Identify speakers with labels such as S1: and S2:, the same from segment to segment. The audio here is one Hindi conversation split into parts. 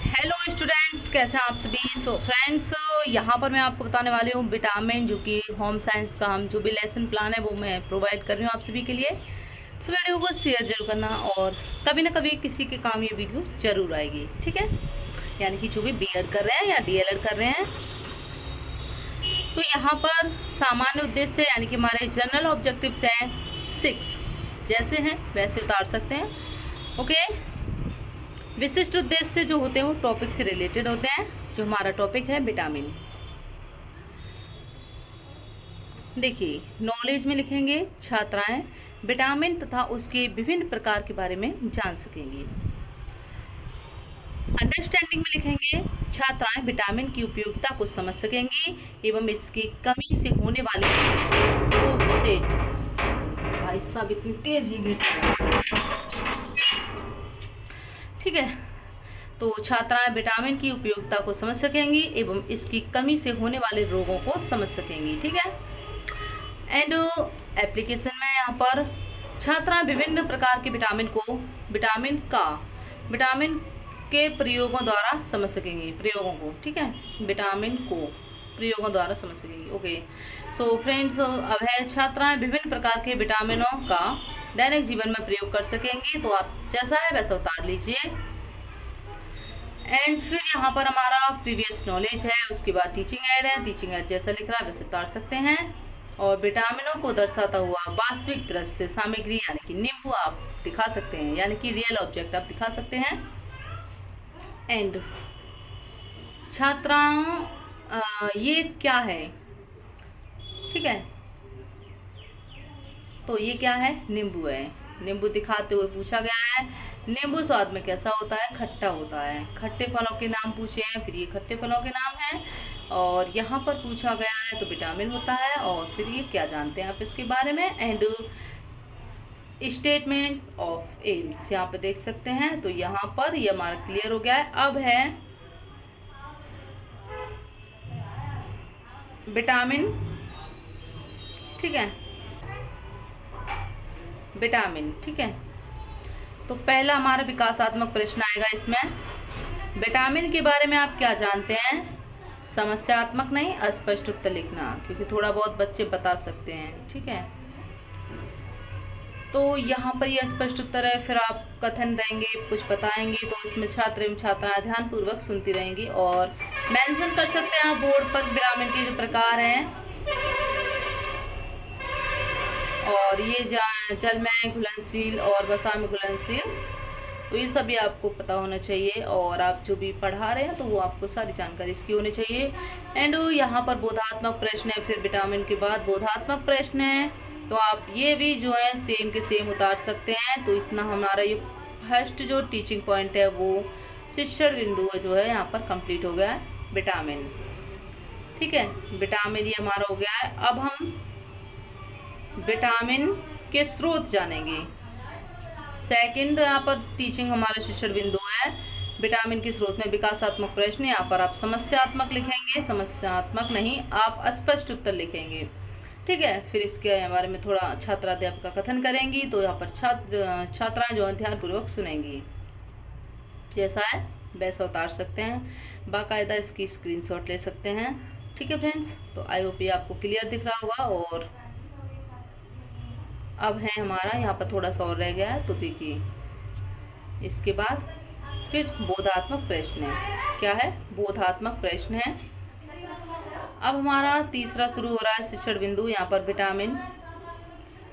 S1: हेलो स्टूडेंट्स, कैसे हैं आप सभी। फ्रेंड्स, यहाँ पर मैं आपको बताने वाली हूँ विटामिन, जो कि होम साइंस का हम जो भी लेसन प्लान है वो मैं प्रोवाइड कर रही हूँ आप सभी के लिए। तो वीडियो को शेयर जरूर करना और कभी ना कभी किसी के काम ये वीडियो जरूर आएगी, ठीक है। यानी कि जो भी बीएड कर रहे हैं या डीएलएड कर रहे हैं, तो यहाँ पर सामान्य उद्देश्य यानी कि हमारे जनरल ऑब्जेक्टिव्स हैं 6, जैसे हैं वैसे उतार सकते हैं। ओके, विशिष्ट उद्देश्य जो होते हैं वो टॉपिक से रिलेटेड होते हैं। जो हमारा टॉपिक है विटामिन, देखिए नॉलेज में लिखेंगे छात्राएं विटामिन तथा उसके विभिन्न प्रकार के बारे में जान सकेंगी। अंडरस्टैंडिंग में लिखेंगे छात्राएं विटामिन की उपयोगिता को समझ सकेंगी एवं इसकी कमी से होने वाले भाई साहब इतनी तेज ही, ठीक है। तो छात्राएं विटामिन की उपयोगिता को समझ सकेंगी एवं इसकी कमी से होने वाले रोगों को समझ सकेंगी, ठीक है। एंड एप्लीकेशन में यहाँ पर छात्राएं विभिन्न प्रकार के विटामिन के प्रयोगों द्वारा समझ सकेंगी, प्रयोगों को, ठीक है। विटामिन को प्रयोगों द्वारा समझ सकेंगी। ओके, सो फ्रेंड्स, अब है छात्राएं विभिन्न प्रकार के विटामिनों का दैनिक जीवन में प्रयोग कर सकेंगी। तो आप जैसा है वैसा उतार लीजिए। एंड फिर यहाँ पर हमारा प्रीवियस नॉलेज है, उसके बाद टीचिंग एड है। टीचिंग एड जैसा लिख रहा है वैसे उतार सकते हैं। और विटामिनों को दर्शाता हुआ वास्तविक दृश्य सामग्री यानी कि नींबू आप दिखा सकते हैं, यानी कि रियल ऑब्जेक्ट आप दिखा सकते हैं। एंड छात्राओं, ये क्या है, ठीक है। तो ये क्या है, नींबू है। नींबू दिखाते हुए पूछा गया है नींबू स्वाद में कैसा होता है, खट्टा होता है। खट्टे फलों के नाम पूछे हैं, फिर ये खट्टे फलों के नाम हैं। और यहाँ पर पूछा गया है तो विटामिन होता है, और फिर ये क्या जानते हैं आप इसके बारे में। एंड स्टेटमेंट ऑफ एम्स यहाँ पे देख सकते हैं। तो यहाँ पर ये हमारा क्लियर हो गया है। अब है विटामिन, ठीक है, विटामिन, ठीक है। तो पहला हमारा विकासात्मक प्रश्न आएगा इसमें। विटामिन के बारे में आप क्या जानते हैं, समस्यात्मक नहीं, अस्पष्ट उत्तर लिखना, क्योंकि थोड़ा बहुत बच्चे बता सकते हैं, ठीक है। तो यहाँ पर ये स्पष्ट उत्तर है, फिर आप कथन देंगे, कुछ बताएंगे, तो इसमें छात्र एवं छात्राएं ध्यानपूर्वक सुनती रहेंगी। और मेंशन कर सकते हैं आप बोर्ड पर विटामिन के जो प्रकार हैं, और ये जल में घुलनशील और वसा में घुलनशील, तो ये सभी आपको पता होना चाहिए। और आप जो भी पढ़ा रहे हैं तो वो आपको सारी जानकारी इसकी होनी चाहिए। एंड यहाँ पर बोधात्मक प्रश्न है, फिर विटामिन के बाद बोधात्मक प्रश्न है, तो आप ये भी जो है सेम के सेम उतार सकते हैं। तो इतना हमारा ये फर्स्ट जो टीचिंग पॉइंट है वो शिक्षण बिंदु जो है यहाँ पर कंप्लीट हो गया है, विटामिन, ठीक है। विटामिन ये हमारा हो गया है। अब हम विटामिन के स्रोत जानेंगे। सेकंड यहाँ पर टीचिंग हमारा शिक्षण बिंदु है, विटामिन के स्रोत में विकासात्मक प्रश्न। यहाँ पर आप समस्यात्मक लिखेंगे, समस्यात्मक नहीं, आप अस्पष्ट उत्तर लिखेंगे, ठीक है। फिर इसके बारे में थोड़ा छात्राध्यापिका कथन करेंगी, तो यहाँ पर छात्राएं जो ध्यानपूर्वक सुनेंगी। जैसा है वैसा उतार सकते हैं, बाकायदा इसकी स्क्रीनशॉट ले सकते हैं, ठीक है फ्रेंड्स। तो आई होप ये आपको क्लियर दिख रहा होगा। और अब है हमारा यहाँ पर थोड़ा सा और रह गया है, तो देखिए इसके बाद फिर बोधात्मक प्रश्न है। क्या है, बोधात्मक प्रश्न है। अब हमारा तीसरा शुरू हो रहा है शिक्षण बिंदु, यहाँ पर विटामिन,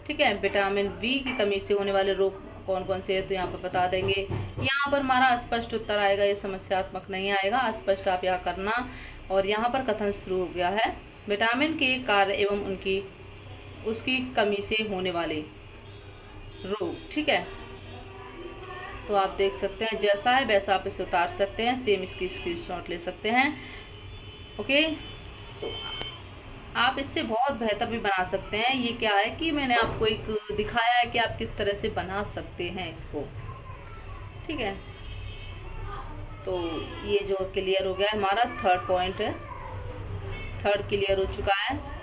S1: ठीक है। विटामिन बी की कमी से होने वाले रोग कौन कौन से है, तो यहाँ पर बता देंगे। यहाँ पर हमारा स्पष्ट उत्तर आएगा, ये समस्यात्मक नहीं आएगा, स्पष्ट आप यहाँ करना। और यहाँ पर कथन शुरू हो गया है, विटामिन के कार्य एवं उसकी कमी से होने वाले रोग, ठीक है। तो आप देख सकते हैं जैसा है वैसा आप इसे उतार सकते हैं, सेम इसकी स्क्रीनशॉट ले सकते हैं। ओके, तो आप इससे बहुत बेहतर भी बना सकते हैं। ये क्या है कि मैंने आपको एक दिखाया है कि आप किस तरह से बना सकते हैं इसको, ठीक है। तो ये जो क्लियर हो गया है, हमारा थर्ड पॉइंट है, थर्ड क्लियर हो चुका है,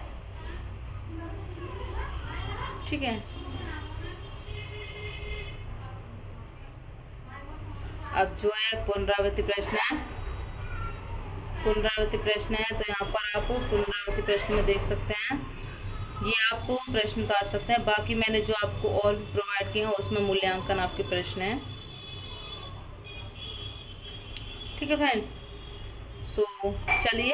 S1: ठीक है। अब जो है पुनरावृत्ति प्रश्न है, पुनरावृत्ति प्रश्न है तो यहाँ पर आप पुनरावृत्ति प्रश्न में देख सकते हैं, ये आप प्रश्न उतार सकते हैं। बाकी मैंने जो आपको और भी प्रोवाइड किए हैं उसमें मूल्यांकन आपके प्रश्न है। ठीक है फ्रेंड्स, सो चलिए